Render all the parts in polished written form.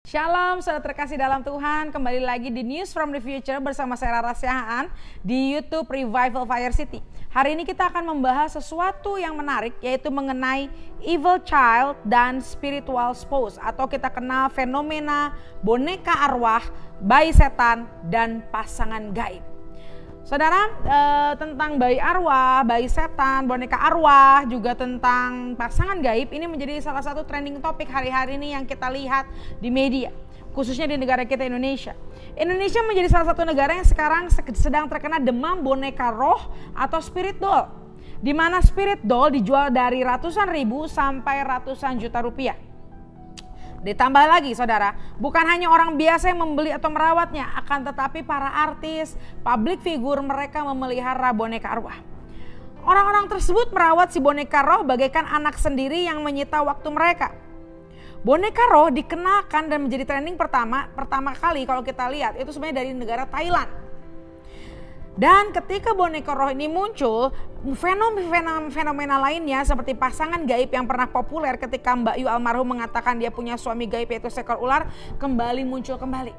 Shalom, saudara terkasih dalam Tuhan. Kembali lagi di News from the Future bersama saya Rara Siahaan di YouTube Revival Fire City. Hari ini kita akan membahas sesuatu yang menarik, yaitu mengenai evil child dan spiritual spouse, atau kita kenal fenomena boneka arwah, bayi setan, dan pasangan gaib. Saudara, tentang bayi arwah, bayi setan, boneka arwah, juga tentang pasangan gaib, ini menjadi salah satu trending topik hari-hari ini yang kita lihat di media, khususnya di negara kita Indonesia. Indonesia menjadi salah satu negara yang sekarang sedang terkena demam boneka roh atau spirit doll, di mana spirit doll dijual dari ratusan ribu sampai ratusan juta rupiah. Ditambah lagi saudara, bukan hanya orang biasa yang membeli atau merawatnya, akan tetapi para artis, public figure, mereka memelihara boneka arwah. Orang-orang tersebut merawat si boneka roh bagaikan anak sendiri yang menyita waktu mereka. Boneka roh dikenalkan dan menjadi trending pertama kali kalau kita lihat itu sebenarnya dari negara Thailand. Dan ketika boneka roh ini muncul, fenomena lainnya seperti pasangan gaib yang pernah populer ketika Mbak Yu almarhum mengatakan dia punya suami gaib yaitu seekor ular, kembali muncul kembali.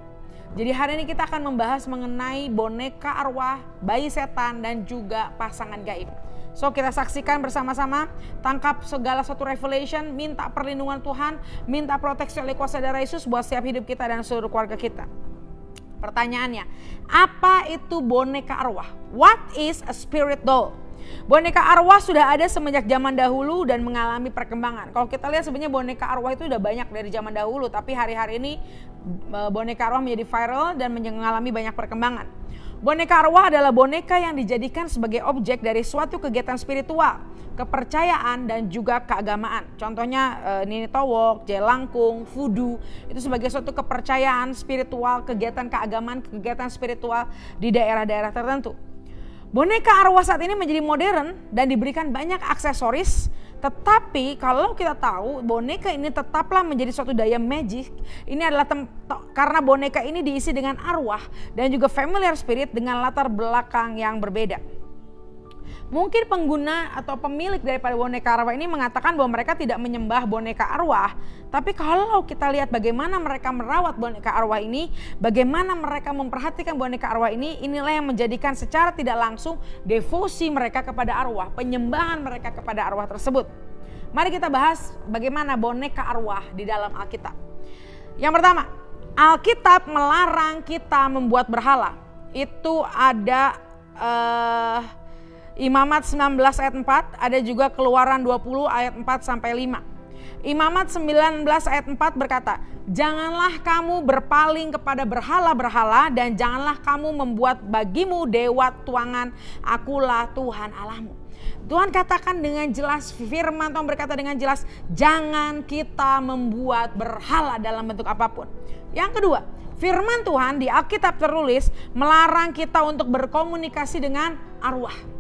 Jadi hari ini kita akan membahas mengenai boneka arwah, bayi setan, dan juga pasangan gaib. So kita saksikan bersama-sama, tangkap segala satu revelation, minta perlindungan Tuhan, minta proteksi oleh kuasa darah Yesus buat setiap hidup kita dan seluruh keluarga kita. Pertanyaannya, apa itu boneka arwah? What is a spirit doll? Boneka arwah sudah ada semenjak zaman dahulu dan mengalami perkembangan. Kalau kita lihat sebenarnya boneka arwah itu udah banyak dari zaman dahulu, tapi hari-hari ini boneka arwah menjadi viral dan mengalami banyak perkembangan. Boneka arwah adalah boneka yang dijadikan sebagai objek dari suatu kegiatan spiritual, kepercayaan, dan juga keagamaan. Contohnya Nini Towok, Jelangkung, Voodoo, itu sebagai suatu kepercayaan spiritual, kegiatan keagamaan, kegiatan spiritual di daerah-daerah tertentu. Boneka arwah saat ini menjadi modern dan diberikan banyak aksesoris, tetapi kalau kita tahu boneka ini tetaplah menjadi suatu daya magic. Ini adalah karena boneka ini diisi dengan arwah dan juga familiar spirit dengan latar belakang yang berbeda. Mungkin pengguna atau pemilik daripada boneka arwah ini mengatakan bahwa mereka tidak menyembah boneka arwah. Tapi kalau kita lihat bagaimana mereka merawat boneka arwah ini, bagaimana mereka memperhatikan boneka arwah ini, inilah yang menjadikan secara tidak langsung devosi mereka kepada arwah, penyembahan mereka kepada arwah tersebut. Mari kita bahas bagaimana boneka arwah di dalam Alkitab. Yang pertama, Alkitab melarang kita membuat berhala. Itu ada Imamat 19 ayat 4, ada juga Keluaran 20 ayat 4 sampai 5. Imamat 19 ayat 4 berkata, "Janganlah kamu berpaling kepada berhala-berhala dan janganlah kamu membuat bagimu dewa tuangan, akulah Tuhan Allahmu." Tuhan katakan dengan jelas, firman Tuhan berkata dengan jelas, jangan kita membuat berhala dalam bentuk apapun. Yang kedua, firman Tuhan di Alkitab tertulis melarang kita untuk berkomunikasi dengan arwah.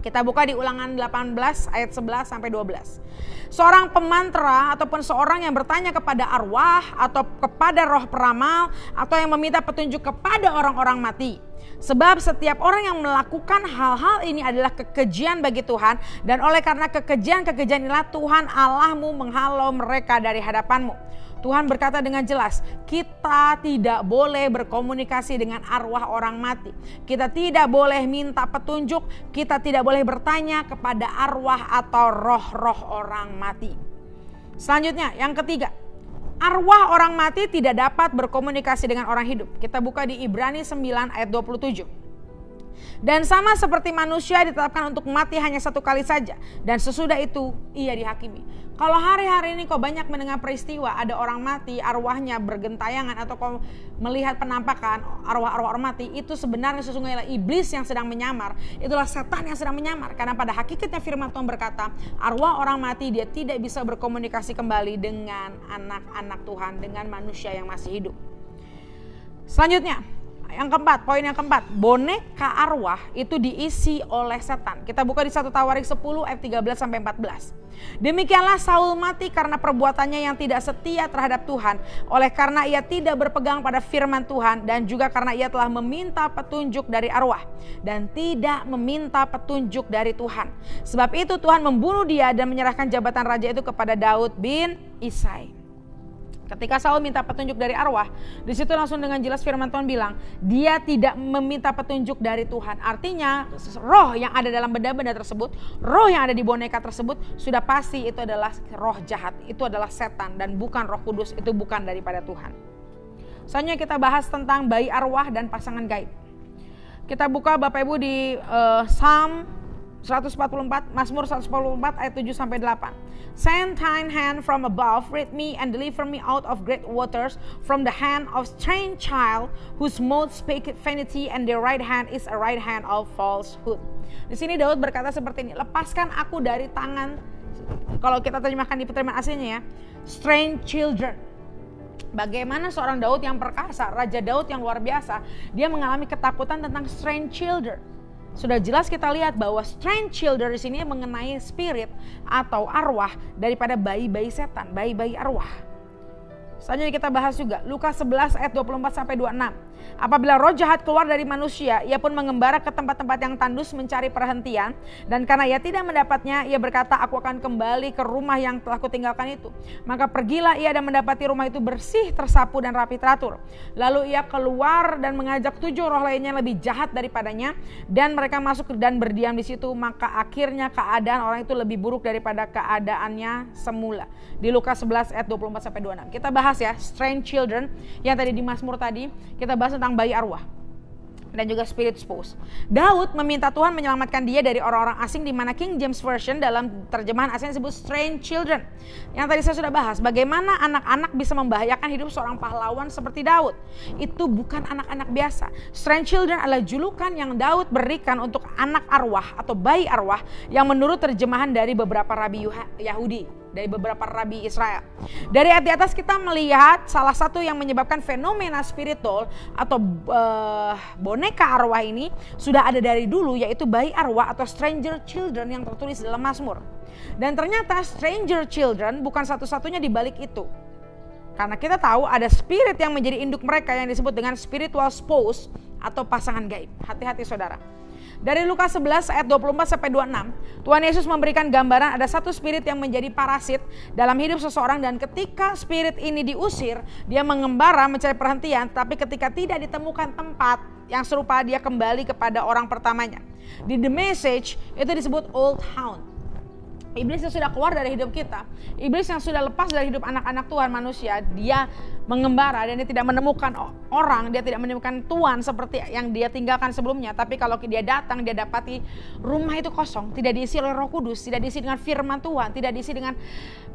Kita buka di Ulangan 18 ayat 11 sampai 12. Seorang pemantra ataupun seorang yang bertanya kepada arwah atau kepada roh peramal atau yang meminta petunjuk kepada orang-orang mati. Sebab setiap orang yang melakukan hal-hal ini adalah kekejian bagi Tuhan, dan oleh karena kekejian inilah Tuhan Allahmu menghalau mereka dari hadapanmu. Tuhan berkata dengan jelas, kita tidak boleh berkomunikasi dengan arwah orang mati. Kita tidak boleh minta petunjuk, kita tidak boleh bertanya kepada arwah atau roh-roh orang mati. Selanjutnya, yang ketiga, arwah orang mati tidak dapat berkomunikasi dengan orang hidup. Kita buka di Ibrani 9 ayat 27. Dan sama seperti manusia ditetapkan untuk mati hanya satu kali saja, dan sesudah itu ia dihakimi. Kalau hari-hari ini kau banyak mendengar peristiwa ada orang mati, arwahnya bergentayangan, atau kau melihat penampakan arwah-arwah orang mati, itu sebenarnya sesungguhnya iblis yang sedang menyamar. Itulah setan yang sedang menyamar, karena pada hakikatnya firman Tuhan berkata, arwah orang mati dia tidak bisa berkomunikasi kembali dengan anak-anak Tuhan, dengan manusia yang masih hidup. Selanjutnya, poin yang keempat, boneka arwah itu diisi oleh setan. Kita buka di 1 Tawarik 10 ayat 13 sampai 14. Demikianlah Saul mati karena perbuatannya yang tidak setia terhadap Tuhan, oleh karena ia tidak berpegang pada firman Tuhan, dan juga karena ia telah meminta petunjuk dari arwah dan tidak meminta petunjuk dari Tuhan. Sebab itu Tuhan membunuh dia dan menyerahkan jabatan raja itu kepada Daud bin Isai. Ketika Saul minta petunjuk dari arwah, di situ langsung dengan jelas firman Tuhan bilang, dia tidak meminta petunjuk dari Tuhan. Artinya roh yang ada dalam benda-benda tersebut, roh yang ada di boneka tersebut, sudah pasti itu adalah roh jahat, itu adalah setan dan bukan Roh Kudus, itu bukan daripada Tuhan. Selanjutnya kita bahas tentang bayi arwah dan pasangan gaib. Kita buka Bapak Ibu di Psalm 144, Mazmur 144 ayat 7 sampai 8. Send thine hand from above, rid me and deliver me out of great waters, from the hand of strange child, whose mouth speaketh vanity, and their right hand is a right hand of falsehood. Di sini Daud berkata seperti ini, lepaskan aku dari tangan, kalau kita terjemahkan di terjemahan aslinya ya, strange children. Bagaimana seorang Daud yang perkasa, Raja Daud yang luar biasa, dia mengalami ketakutan tentang strange children. Sudah jelas kita lihat bahwa strange children di sini mengenai spirit atau arwah daripada bayi-bayi setan, bayi-bayi arwah. Selanjutnya kita bahas juga Lukas 11 ayat 24 sampai 26. Apabila roh jahat keluar dari manusia, ia pun mengembara ke tempat-tempat yang tandus mencari perhentian, dan karena ia tidak mendapatnya, ia berkata, aku akan kembali ke rumah yang telah kutinggalkan itu. Maka pergilah ia dan mendapati rumah itu bersih, tersapu dan rapi teratur. Lalu ia keluar dan mengajak 7 roh lainnya lebih jahat daripadanya, dan mereka masuk dan berdiam di situ. Maka akhirnya keadaan orang itu lebih buruk daripada keadaannya semula. Di Lukas 11 ayat 24 sampai 26. Kita bahas ya, strange children yang tadi di Mazmur tadi, kita bahas tentang bayi arwah dan juga spirit spouse. Daud meminta Tuhan menyelamatkan dia dari orang-orang asing, di mana King James Version dalam terjemahan aslinya disebut strange children. Yang tadi saya sudah bahas, bagaimana anak-anak bisa membahayakan hidup seorang pahlawan seperti Daud. Itu bukan anak-anak biasa. Strange children adalah julukan yang Daud berikan untuk anak arwah atau bayi arwah yang menurut terjemahan dari beberapa rabi Yahudi, dari beberapa rabi Israel. Dari ayat di atas kita melihat salah satu yang menyebabkan fenomena spiritual atau boneka arwah ini sudah ada dari dulu, yaitu bayi arwah atau stranger children yang tertulis dalam Mazmur. Dan ternyata stranger children bukan satu-satunya di balik itu. Karena kita tahu ada spirit yang menjadi induk mereka yang disebut dengan spiritual spouse atau pasangan gaib. Hati-hati saudara. Dari Lukas 11 ayat 24 sampai 26, Tuhan Yesus memberikan gambaran ada satu spirit yang menjadi parasit dalam hidup seseorang, dan ketika spirit ini diusir, dia mengembara mencari perhentian, tapi ketika tidak ditemukan tempat yang serupa, dia kembali kepada orang pertamanya. Di The Message itu disebut old hound. Iblis yang sudah keluar dari hidup kita, iblis yang sudah lepas dari hidup anak-anak Tuhan manusia, dia mengembara dan dia tidak menemukan orang, dia tidak menemukan Tuhan seperti yang dia tinggalkan sebelumnya. Tapi kalau dia datang, dia dapati rumah itu kosong, tidak diisi oleh Roh Kudus, tidak diisi dengan firman Tuhan, tidak diisi dengan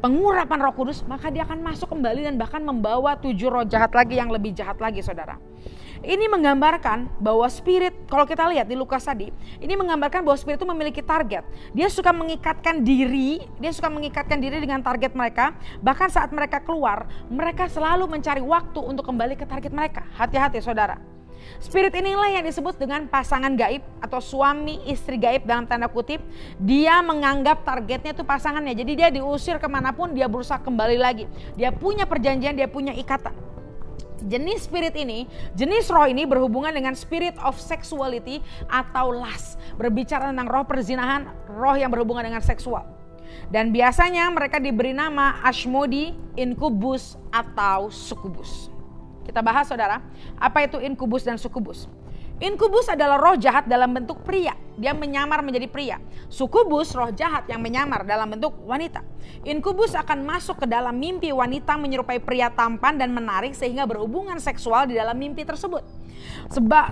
pengurapan Roh Kudus, maka dia akan masuk kembali dan bahkan membawa 7 roh jahat lagi yang lebih jahat lagi, saudara. Ini menggambarkan bahwa spirit, kalau kita lihat di Lukas tadi, ini menggambarkan bahwa spirit itu memiliki target. Dia suka mengikatkan diri dengan target mereka. Bahkan saat mereka keluar, mereka selalu mencari waktu untuk kembali ke target mereka. Hati-hati saudara. Spirit inilah yang disebut dengan pasangan gaib atau suami istri gaib dalam tanda kutip. Dia menganggap targetnya itu pasangannya. Jadi dia diusir kemanapun, dia berusaha kembali lagi. Dia punya perjanjian, dia punya ikatan. Jenis spirit ini, jenis roh ini berhubungan dengan spirit of sexuality atau lust. Berbicara tentang roh perzinahan, roh yang berhubungan dengan seksual. Dan biasanya mereka diberi nama Ashmodi, Inkubus, atau Sukubus. Kita bahas saudara, apa itu Inkubus dan Sukubus? Inkubus adalah roh jahat dalam bentuk pria. Dia menyamar menjadi pria. Sukubus roh jahat yang menyamar dalam bentuk wanita. Inkubus akan masuk ke dalam mimpi wanita menyerupai pria tampan dan menarik sehingga berhubungan seksual di dalam mimpi tersebut.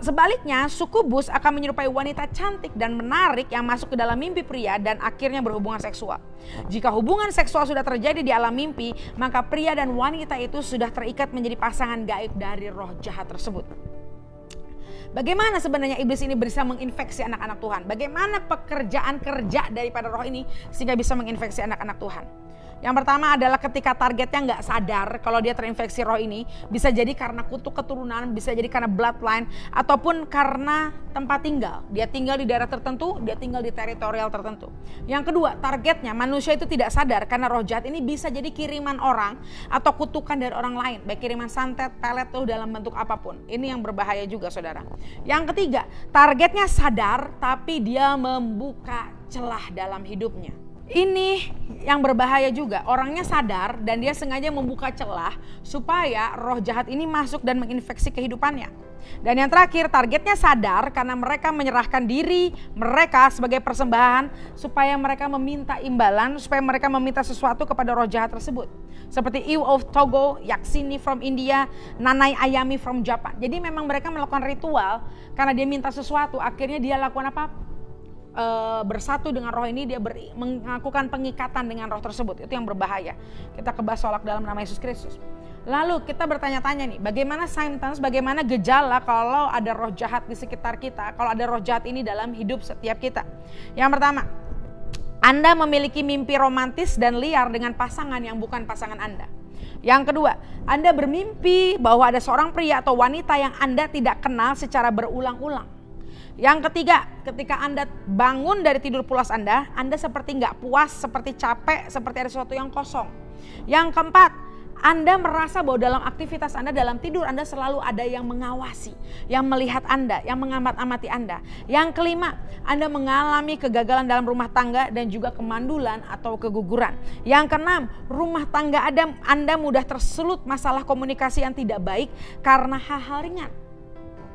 Sebaliknya, sukubus akan menyerupai wanita cantik dan menarik yang masuk ke dalam mimpi pria dan akhirnya berhubungan seksual. Jika hubungan seksual sudah terjadi di alam mimpi, maka pria dan wanita itu sudah terikat menjadi pasangan gaib dari roh jahat tersebut. Bagaimana sebenarnya iblis ini bisa menginfeksi anak-anak Tuhan? Bagaimana pekerjaan kerja daripada roh ini sehingga bisa menginfeksi anak-anak Tuhan? Yang pertama adalah ketika targetnya nggak sadar kalau dia terinfeksi roh ini, bisa jadi karena kutuk keturunan, bisa jadi karena bloodline, ataupun karena tempat tinggal. Dia tinggal di daerah tertentu, dia tinggal di teritorial tertentu. Yang kedua, targetnya manusia itu tidak sadar karena roh jahat ini bisa jadi kiriman orang atau kutukan dari orang lain, baik kiriman santet, pelet tuh dalam bentuk apapun. Ini yang berbahaya juga saudara. Yang ketiga, targetnya sadar tapi dia membuka celah dalam hidupnya. Ini yang berbahaya juga, orangnya sadar dan dia sengaja membuka celah supaya roh jahat ini masuk dan menginfeksi kehidupannya. Dan yang terakhir, targetnya sadar karena mereka menyerahkan diri mereka sebagai persembahan supaya mereka meminta imbalan, supaya mereka meminta sesuatu kepada roh jahat tersebut. Seperti Eve of Togo, Yaksini from India, Nanai Ayami from Japan. Jadi memang mereka melakukan ritual karena dia minta sesuatu, akhirnya dia lakukan apa? Bersatu dengan roh ini, dia melakukan pengikatan dengan roh tersebut. Itu yang berbahaya. Kita kebasolak dalam nama Yesus Kristus. Lalu kita bertanya-tanya nih, bagaimana symptoms, bagaimana gejala kalau ada roh jahat di sekitar kita, kalau ada roh jahat ini dalam hidup setiap kita. Yang pertama, Anda memiliki mimpi romantis dan liar dengan pasangan yang bukan pasangan Anda. Yang kedua, Anda bermimpi bahwa ada seorang pria atau wanita yang Anda tidak kenal secara berulang-ulang. Yang ketiga, ketika Anda bangun dari tidur pulas Anda seperti nggak puas, seperti capek, seperti ada sesuatu yang kosong. Yang keempat, Anda merasa bahwa dalam aktivitas Anda, dalam tidur Anda selalu ada yang mengawasi, yang melihat Anda, yang mengamat-amati Anda. Yang kelima, Anda mengalami kegagalan dalam rumah tangga dan juga kemandulan atau keguguran. Yang keenam, rumah tangga Anda mudah tersulut masalah komunikasi yang tidak baik karena hal-hal ringan.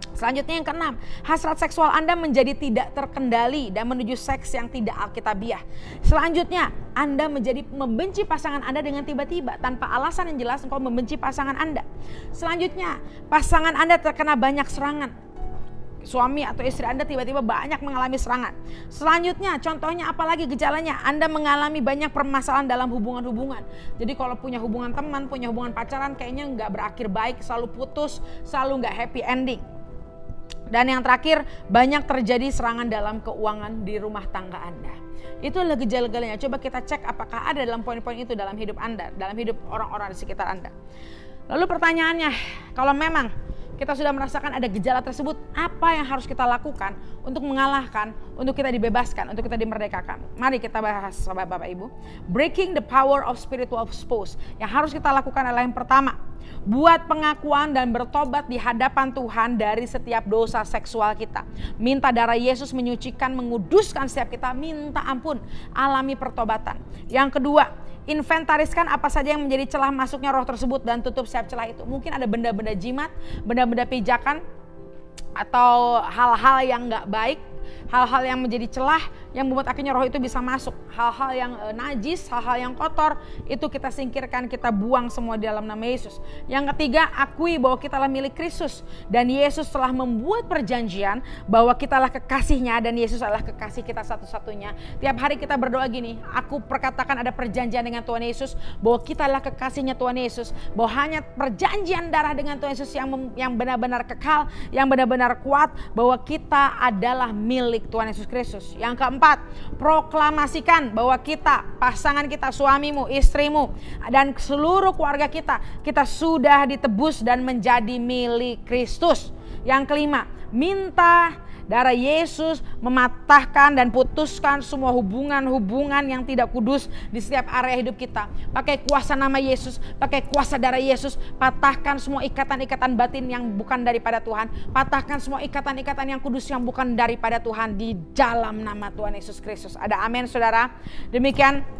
Selanjutnya yang keenam, hasrat seksual Anda menjadi tidak terkendali dan menuju seks yang tidak alkitabiah. Selanjutnya, Anda menjadi membenci pasangan Anda dengan tiba-tiba tanpa alasan yang jelas engkau membenci pasangan Anda. Selanjutnya, pasangan Anda terkena banyak serangan. Suami atau istri Anda tiba-tiba banyak mengalami serangan. Selanjutnya, contohnya apalagi gejalanya? Anda mengalami banyak permasalahan dalam hubungan-hubungan. Jadi kalau punya hubungan teman, punya hubungan pacaran kayaknya nggak berakhir baik, selalu putus, selalu nggak happy ending. Dan yang terakhir, banyak terjadi serangan dalam keuangan di rumah tangga Anda. Itu adalah gejala-gejalanya. Coba kita cek apakah ada dalam poin-poin itu dalam hidup Anda, dalam hidup orang-orang di sekitar Anda. Lalu pertanyaannya, kalau memang kita sudah merasakan ada gejala tersebut, apa yang harus kita lakukan untuk mengalahkan, untuk kita dibebaskan, untuk kita dimerdekakan? Mari kita bahas, sahabat Bapak Ibu. Breaking the power of spiritual spouse. Yang harus kita lakukan adalah yang pertama, buat pengakuan dan bertobat di hadapan Tuhan dari setiap dosa seksual kita. Minta darah Yesus menyucikan, menguduskan setiap kita, minta ampun, alami pertobatan. Yang kedua, inventariskan apa saja yang menjadi celah masuknya roh tersebut dan tutup setiap celah itu. Mungkin ada benda-benda jimat, benda-benda pijakan, atau hal-hal yang gak baik, hal-hal yang menjadi celah yang membuat akhirnya roh itu bisa masuk. Hal-hal yang najis, hal-hal yang kotor, itu kita singkirkan, kita buang semua di dalam nama Yesus. Yang ketiga, akui bahwa kita adalah milik Kristus dan Yesus telah membuat perjanjian bahwa kita adalah kekasihnya dan Yesus adalah kekasih kita satu-satunya. Tiap hari kita berdoa gini, aku perkatakan ada perjanjian dengan Tuhan Yesus bahwa kita adalah kekasihnya Tuhan Yesus, bahwa hanya perjanjian darah dengan Tuhan Yesus yang benar-benar kekal, yang benar-benar kuat, bahwa kita adalah milik Tuhan Yesus Kristus. Yang keempat, proklamasikan bahwa kita, pasangan kita, suamimu, istrimu, dan seluruh keluarga kita sudah ditebus dan menjadi milik Kristus. Yang kelima, minta darah Yesus mematahkan dan putuskan semua hubungan-hubungan yang tidak kudus di setiap area hidup kita. Pakai kuasa nama Yesus, pakai kuasa darah Yesus, patahkan semua ikatan-ikatan batin yang bukan daripada Tuhan. Patahkan semua ikatan-ikatan yang kudus yang bukan daripada Tuhan di dalam nama Tuhan Yesus Kristus. Ada amin, saudara? Demikian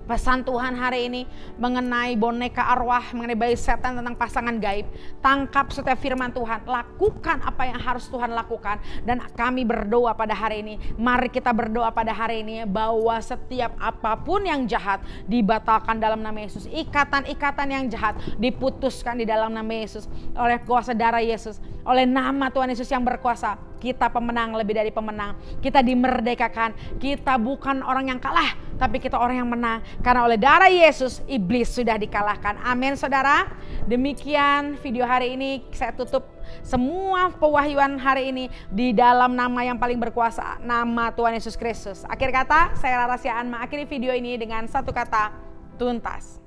pesan Tuhan hari ini mengenai boneka arwah, mengenai bayi setan, tentang pasangan gaib. Tangkap setiap firman Tuhan, lakukan apa yang harus Tuhan lakukan. Dan kami berdoa pada hari ini, mari kita berdoa pada hari ini bahwa setiap apapun yang jahat dibatalkan dalam nama Yesus. Ikatan-ikatan yang jahat diputuskan di dalam nama Yesus. Oleh kuasa darah Yesus, oleh nama Tuhan Yesus yang berkuasa, kita pemenang lebih dari pemenang. Kita dimerdekakan, kita bukan orang yang kalah, tapi kita orang yang menang. Karena oleh darah Yesus, iblis sudah dikalahkan. Amin, saudara. Demikian video hari ini, saya tutup semua pewahyuan hari ini di dalam nama yang paling berkuasa, nama Tuhan Yesus Kristus. Akhir kata, saya Rara Siaan mengakhiri video ini dengan satu kata, tuntas.